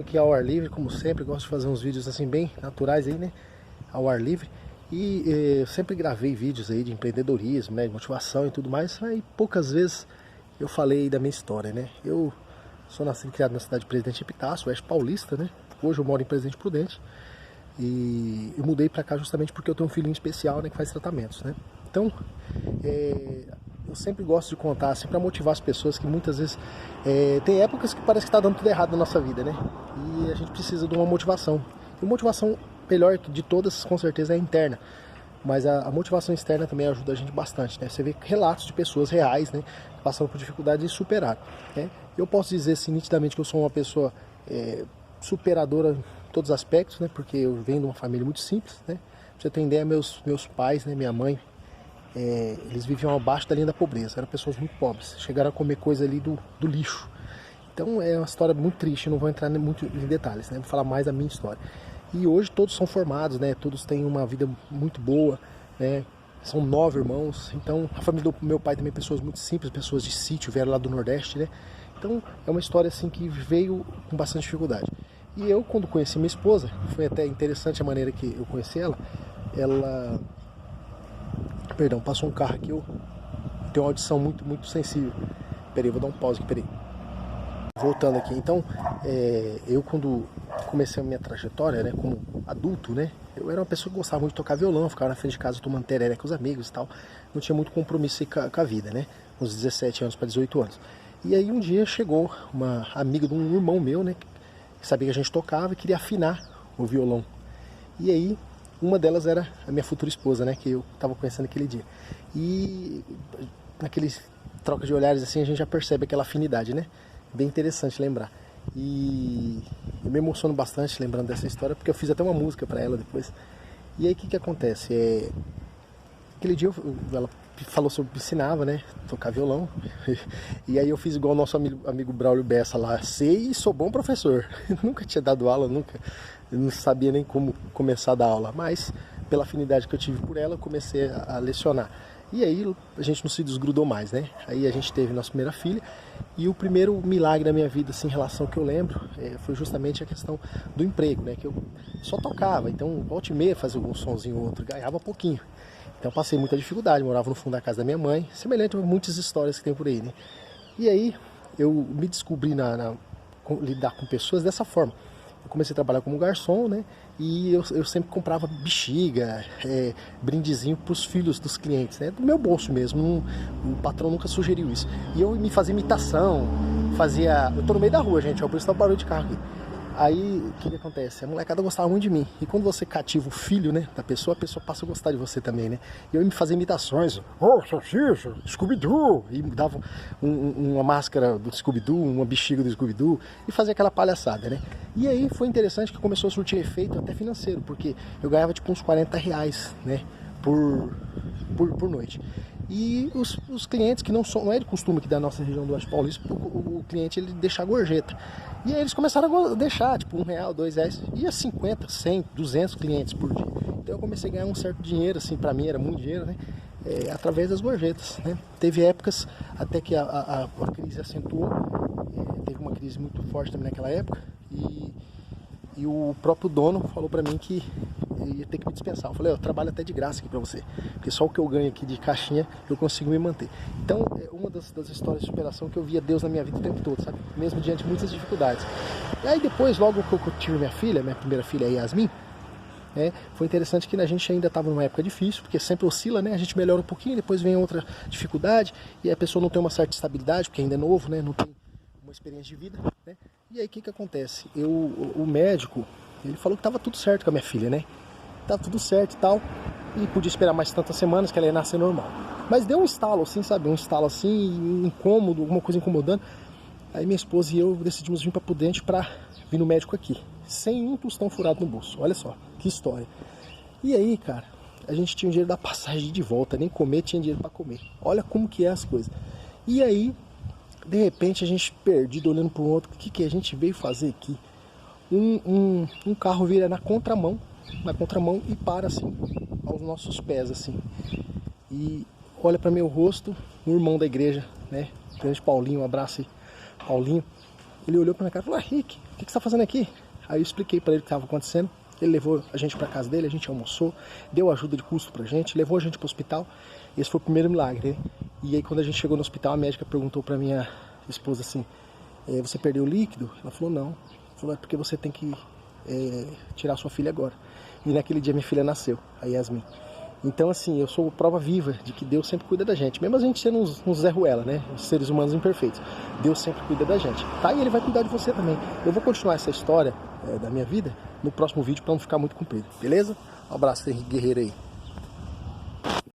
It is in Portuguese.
aqui ao ar livre, como sempre, gosto de fazer uns vídeos assim bem naturais aí, né? Ao ar livre. E eu sempre gravei vídeos aí de empreendedorismo, né? De motivação e tudo mais. Aí poucas vezes eu falei da minha história, né? Eu sou nascido e criado na cidade de Presidente Epitácio, oeste paulista, né? Hoje eu moro em Presidente Prudente. E eu mudei pra cá justamente porque eu tenho um filhinho especial, né? Que faz tratamentos, né? Então, eu sempre gosto de contar assim para motivar as pessoas que muitas vezes tem épocas que parece que está dando tudo errado na nossa vida, né? E a gente precisa de uma motivação. E a motivação melhor de todas, com certeza, é a interna. Mas a motivação externa também ajuda a gente bastante, né? Você vê relatos de pessoas reais, né? Passando por dificuldades e superaram, né? Eu posso dizer assim, nitidamente que eu sou uma pessoa superadora em todos os aspectos, né? Porque eu venho de uma família muito simples, né? Pra você ter ideia, meus pais, né? Minha mãe, eles viviam abaixo da linha da pobreza, eram pessoas muito pobres, chegaram a comer coisa ali do lixo. Então é uma história muito triste, não vou entrar muito em detalhes, né? Vou falar mais da minha história. E hoje todos são formados, né? Todos têm uma vida muito boa, né? São 9 irmãos, então a família do meu pai também pessoas muito simples, pessoas de sítio, vieram lá do Nordeste, né? Então é uma história assim que veio com bastante dificuldade. E eu, quando conheci minha esposa, foi até interessante a maneira que eu conheci ela. Perdão, passou um carro aqui, eu tenho uma audição muito sensível. Peraí, vou dar um pause aqui, peraí. Voltando aqui, então, eu quando comecei a minha trajetória, né, como adulto, né, eu era uma pessoa que gostava muito de tocar violão, ficava na frente de casa tomando tereré com os amigos e tal, não tinha muito compromisso com a vida, né, uns 17 anos para 18 anos. E aí um dia chegou uma amiga de um irmão meu, né, que sabia que a gente tocava e queria afinar o violão. E aí, uma delas era a minha futura esposa, né, que eu estava conhecendo aquele dia. E naqueles troca de olhares assim, a gente já percebe aquela afinidade, né? Bem interessante lembrar. E eu me emociono bastante lembrando dessa história, porque eu fiz até uma música para ela depois. E aí o que acontece? Aquele dia ela falou sobre ensinava, né, tocar violão. E aí eu fiz igual o nosso amigo Braulio Bessa lá, sei e sou bom professor. Nunca tinha dado aula, eu não sabia nem como começar a dar aula, mas pela afinidade que eu tive por ela, eu comecei a lecionar. E aí a gente não se desgrudou mais, né? Aí a gente teve nossa primeira filha, e o primeiro milagre da minha vida, assim, em relação ao que eu lembro, foi justamente a questão do emprego, né? Que eu só tocava, então volta e meia fazia algum sonzinho ou outro, ganhava pouquinho. Então passei muita dificuldade, morava no fundo da casa da minha mãe, semelhante a muitas histórias que tem por aí, né? E aí eu me descobri lidar com pessoas dessa forma. Eu comecei a trabalhar como garçom, né? E eu sempre comprava bexiga, brindezinho para os filhos dos clientes, né? Do meu bolso mesmo, o patrão nunca sugeriu isso. E eu me fazia imitação, eu tô no meio da rua, gente, ó, por isso tá o barulho de carro aqui. Aí, o que acontece? A molecada gostava muito de mim. E quando você cativa o filho, né, da pessoa, a pessoa passa a gostar de você também, né? E eu me fazia imitações. Oh, salsicha, Scooby-Doo! E me dava uma máscara do Scooby-Doo, uma bexiga do Scooby-Doo. E fazia aquela palhaçada, né? E aí foi interessante que começou a surtir efeito até financeiro. Porque eu ganhava tipo uns R$40, né? Por noite. E os clientes que não é de costume aqui da nossa região do Oeste Paulista, o cliente ele deixa a gorjeta. E aí eles começaram a deixar, tipo R$1, R$2, ia 50, 100, 200 clientes por dia. Então eu comecei a ganhar um certo dinheiro, assim, pra mim era muito dinheiro, né? Através das gorjetas, né? Teve épocas até que a crise acentuou, teve uma crise muito forte também naquela época, e o próprio dono falou pra mim que ia ter que me dispensar. Eu falei, eu trabalho até de graça aqui pra você, porque só o que eu ganho aqui de caixinha eu consigo me manter. Então é uma das histórias de superação que eu via Deus na minha vida o tempo todo, sabe? Mesmo diante de muitas dificuldades. E aí depois, logo que eu tive minha primeira filha, a Yasmin, foi interessante que a gente ainda estava numa época difícil, porque sempre oscila, né? A gente melhora um pouquinho, depois vem outra dificuldade, e a pessoa não tem uma certa estabilidade, porque ainda é novo, né? Não tem uma experiência de vida, né? E aí o que acontece? O médico, ele falou que estava tudo certo com a minha filha, né? Tá tudo certo e tal, e podia esperar mais tantas semanas que ela ia nascer normal. Mas deu um estalo assim, sabe? Um estalo assim, incômodo, alguma coisa incomodando. Aí minha esposa e eu decidimos vir para Prudente para vir no médico aqui, sem um tostão furado no bolso. Olha só, que história. E aí, cara, a gente tinha o dinheiro da passagem de volta, nem comer, tinha dinheiro para comer. Olha como que é as coisas. E aí, de repente, a gente perdido, olhando para o outro, o que a gente veio fazer aqui? Um carro vira na contramão e para assim, aos nossos pés assim, e olha para meu rosto, um irmão da igreja, né, grande Paulinho, um abraço aí, Paulinho, Ele olhou pra minha cara e falou, Rick, o que você tá fazendo aqui? Aí eu expliquei pra ele o que estava acontecendo. Ele levou a gente pra casa dele, a gente almoçou, deu ajuda de custo pra gente, levou a gente pro hospital. Esse foi o primeiro milagre, né? E aí quando a gente chegou no hospital, a médica perguntou pra minha esposa assim, você perdeu o líquido? Ela falou, não. Ela falou, é porque você tem que tirar sua filha agora. E naquele dia minha filha nasceu, a Yasmin. Então assim, eu sou prova viva de que Deus sempre cuida da gente. Mesmo a gente sendo uns Zé Ruela, né? Os seres humanos imperfeitos. Deus sempre cuida da gente. Tá? E Ele vai cuidar de você também. Eu vou continuar essa história da minha vida no próximo vídeo para não ficar muito comprido. Beleza? Um abraço, Henrique Guerreiro aí.